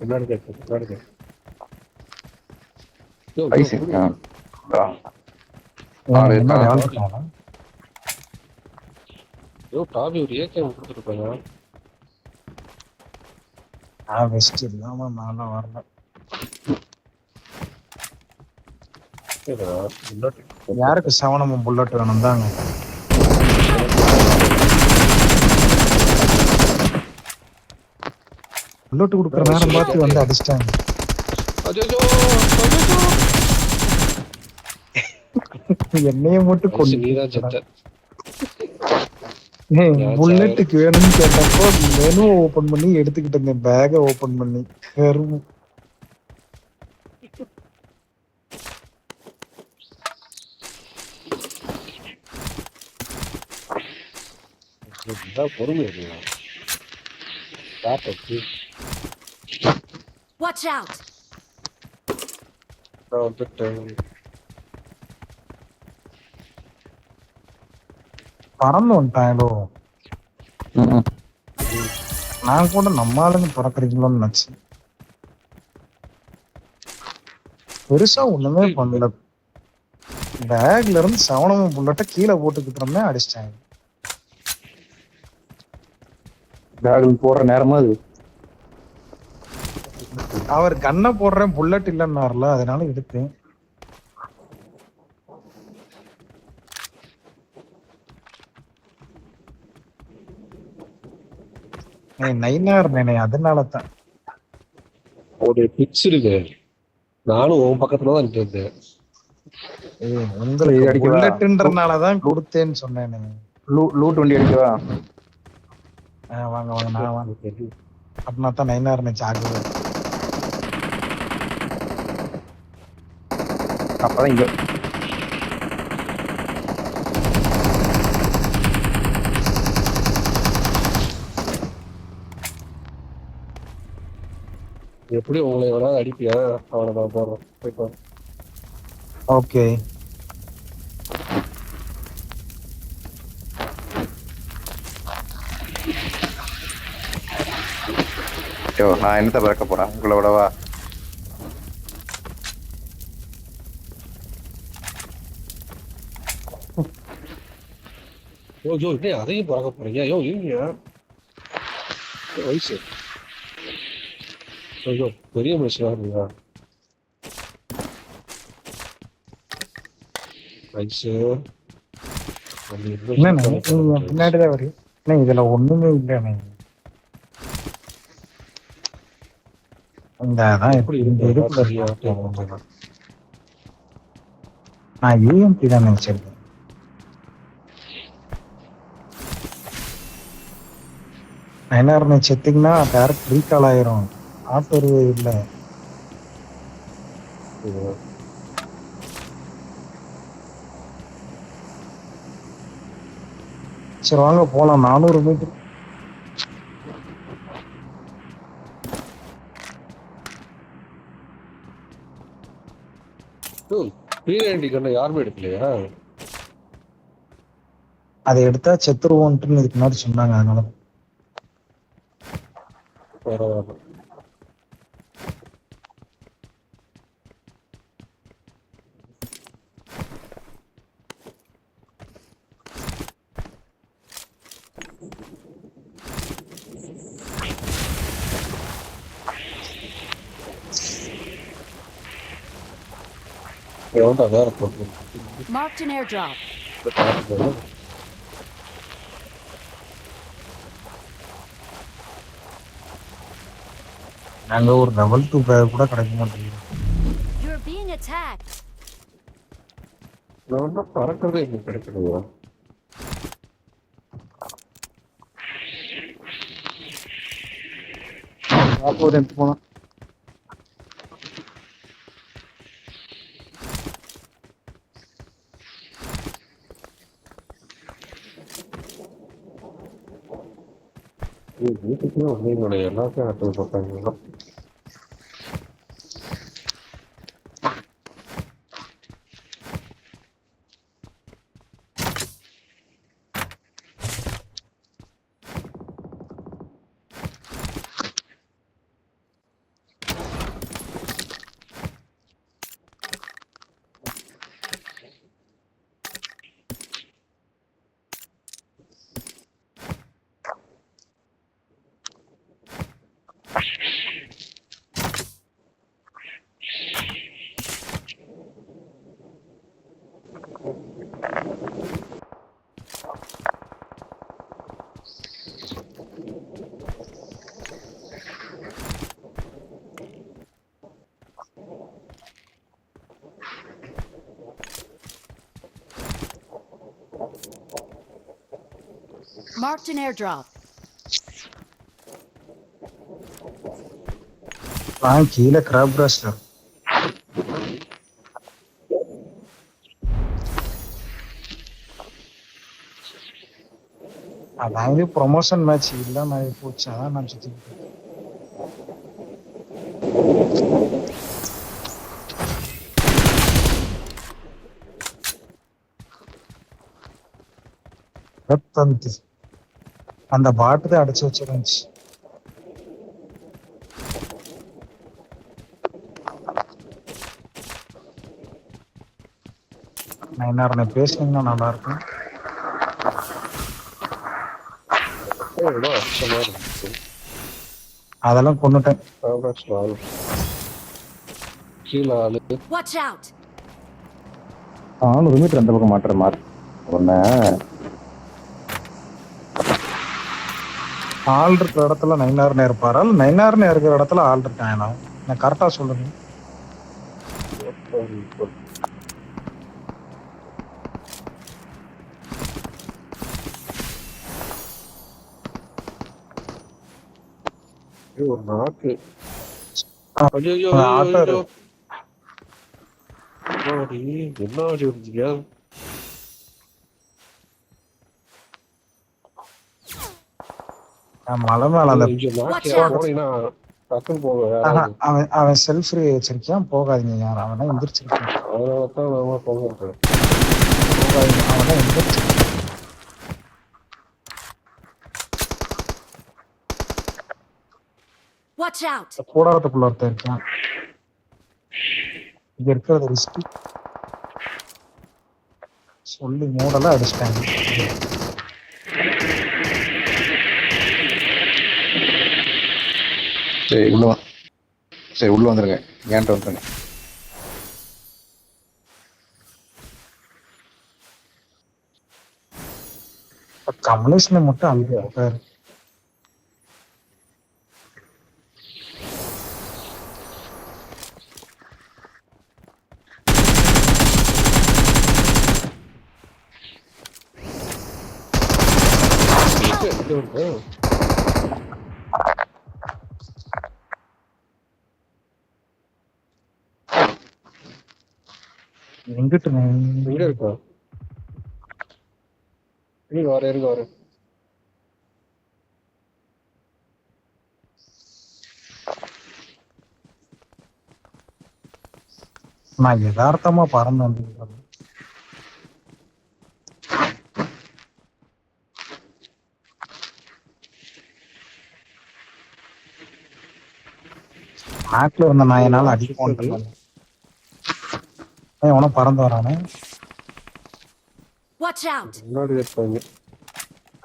பின்னாடி கேட்டு பின்னாடி கேட்டு ஐசிங் என்ன லெவல் இருக்காங்க? டாபி ஒரு ஏகே கொடுத்துருப்பாங்க. வெஸ்ட் இல்லாம நான்லாம் வரல. யாருக்கு சவனமும் புல்லட் வேணும் தாங்க? புல்லட் கொடுக்குற நேரம் பார்த்து வந்து அடிச்சிட்டாங்க. என்னைய மட்டும் கொண்டு புல்லட்டுக்கு வேணும்னு கேட்டப்போ மெனு ஓபன் பண்ணி எடுத்துக்கிட்டு இருந்தேன். பேக ஓபன் பண்ணி கரும்பு பொறுமை. Watch out! பறந்து வந்துட்டாங்களோ? நான் கூட நம்ம ஆளுங்க பறக்குறீங்களோன்னு நினைச்சேன். பெருசா ஒண்ணுமே பண்ணல. பேக்ல இருந்து சவனமும் புல்லட்ட கீழே போட்டுக்கிட்டு இருந்தேன், அடிச்சிட்டாங்க. பேக்ல போடுற நேரமா அது. அவர் கண்ணை போடுறேன் புல்லட் இல்லைன்னாருல, அதனால எடுத்தேன். நைனார் நேனே, அதனாலதான் ஒரு பிக்ஸ் இருக்கு. நானும் உன் பக்கத்துல தான் இருந்தேன். உங்களுக்கு புல்லட்ன்றனாலதான் கொடுத்தேன்னு சொன்னேன். லூட் வண்டி அடிக்கவா? வாங்க வாங்க, நான் வாங்க. அப்படின்னா தான் நைனார் நினைச்சு ஆகுது. அப்பதான் இங்க எப்படி உங்களை எவ்வளவு அடிப்பியா? அவனை நான் போடுறோம். போயிட்டு ஓகே. நான் என்னத்த பறக்க போறேன் உங்களை விடவா? அதையும் பறக்க போறீங்க? ஐயோ இல்லையா வயசு பெரிய மனுஷனா இருந்தீங்க. வயசு பின்னாடிதான் வரும். இதுல ஒண்ணுமே இல்லை. நான் யூஎம்பி தான் நினைச்சிருக்கேன். நைனார் செத்திங்கன்னா டேரக்ட் ரீகால் ஆயிரும். ஆட்டோ இல்ல. சரி வாங்க போலாம். 400 மீட்டர். யாருமே எடுக்கலையா? அதை எடுத்தா செத்துருவோன்ட்டு இதுக்கு முன்னாடி சொன்னாங்க, அதனால பரவாயில்ல. Marked an airdrop. நாங்க ஒரு level 2 பேக் கூட கிடைக்க மாட்டேங்குது. You're being attacked. நான் பறக்கவே இல்லை, கிடைக்கலையா? அப்போது எடுத்து போனா வீட்டுக்குமே உங்களோட எல்லாத்தையும் ஆட்டோ பார்த்தாங்க. Marked an airdrop. நான் கீழே கிராப் ராஸ்டர். அதாவது ப்ரொமோஷன் மேட்ச் இல்ல நான் போச்சு அதான் நான் சுத்தி அந்த பாட்டு தான் அடிச்சு வச்சிருந்துச்சு. நான் என்ன பேசுனீங்கன்னா நல்லா இருக்கும். அதெல்லாம் கொண்டுட்டேன். கீழே ஆளு. Watch out. 400 மீட்டர் அந்த பக்கம் மாட்டுற மாதிரி ஒண்ணு. ஆள் இருக்கிற இடத்துல 9R இருப்பாரா? 9R இருக்கிற இடத்துல ஆள் இருக்காங்க. நான் கரெக்டா சொல்லுங்க. ஒரு நாக்கு. என்ன ஆடி இருந்தீங்க? மலை மேல அந்த அவன் செல்ஃப் ஃப்ரீ வச்சிருக்கான். போகாதீங்க யார் அவனா எந்திரிச்சிருக்கான். போகாதீங்க அவனா எந்திரிச்சிருக்கான். Watch out. கூடாரத்துக்குள்ள ஒருத்தர் இருக்கான். இங்க இருக்கிறது ரிஸ்க் சொல்லி மூடலாம் அடிச்சிட்டாங்க. சரி உள்ள வந்துருங்க. ஏன்ட்ட வந்துருங்க. கமலேஷனை மட்டும் அங்க இருக்காரு. எங்கிட்டு எங்க இருக்கா? இருங்க வர நான் யதார்த்தமா பறந்து வந்து நாட்டுல இருந்த நாயனால அடிக்க உனக்கு பறந்து வரானே.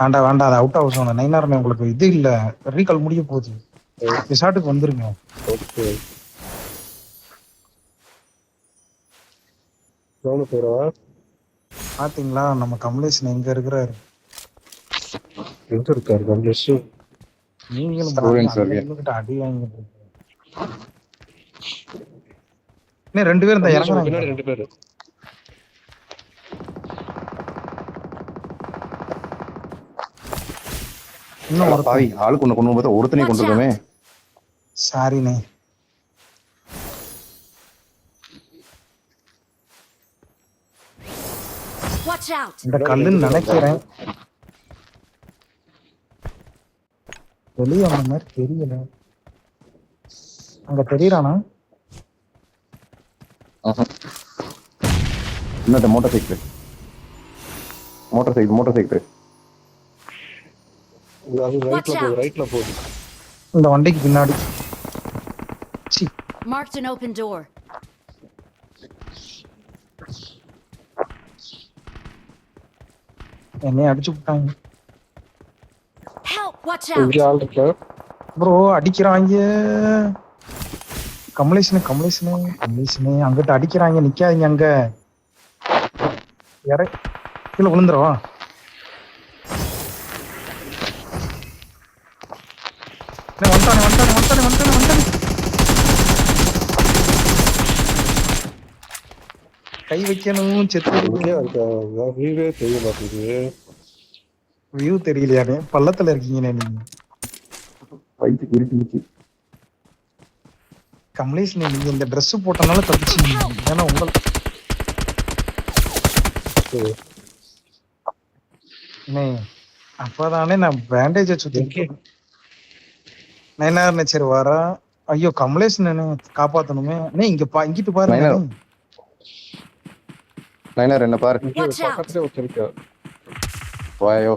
வேண்டாம் அது அவுட் ஹவுஸ். 9R உங்களுக்கு இது இல்ல, ரீகால் முடிய போகுது. ரிசார்ட்டுக்கு வந்துருங்க. பாத்தீங்களா நம்ம கமலேஷன் எங்க இருக்கிறாரு? எங்க இருக்காரு கமலேஷ்? நீங்களும் அடி வாங்கிட்டு இன்னும் 2 பேர் இந்த இறங்குறாங்க. 2 பேர் இன்னும் ஒரு பாவி ஆளுக்கு ஒண்ணு கொண்டு போது ஒருத்தனை கொண்டு இருக்கோமே. சாரிண்ணே. இந்த கல்லுன்னு நினைக்கிறேன். வெளியே அந்த மாதிரி தெரியல. அங்க தெரியறானா? இன்னொரு மோட்டார் சைக்கிள் ரைட்ல போகுது. இந்த வண்டிக்கு பின்னாடி. Marked an open door. என்னை அடிச்சு விட்டாங்க. Help, watch out. ப்ரோ அடிக்கிறாங்க. கமலேஷனே அங்கிட்ட அடிக்கிறாங்க. நிக்காதீங்க அங்க. கீழே விழுந்துருவா. வந்துட்டானே. கை வைக்கணும். செத்து தெரிய மாட்டேங்குது. வியூ தெரியலையானே, பள்ளத்துல இருக்கீங்கண்ணே நீங்க. வயிற்று குறிப்பிச்சு. கமலேஷ் நீங்க இந்த Dress போட்டனால தப்பிச்சீங்க. ஏன்னா உங்களுக்கு அண்ணே, அப்பதானே நான் பேண்டேஜ சுத்தி நைனார் சரி வரா. ஐயோ கமலேஷ் நானு காப்பாத்தணுமே. அண்ணே இங்க இங்கிட்டு பாருங்க நைனா. அண்ணே. நைனார் என்ன பாரு. Watch out. பக்கத்துல ஒருத்தர் இருக்கா. வாயோ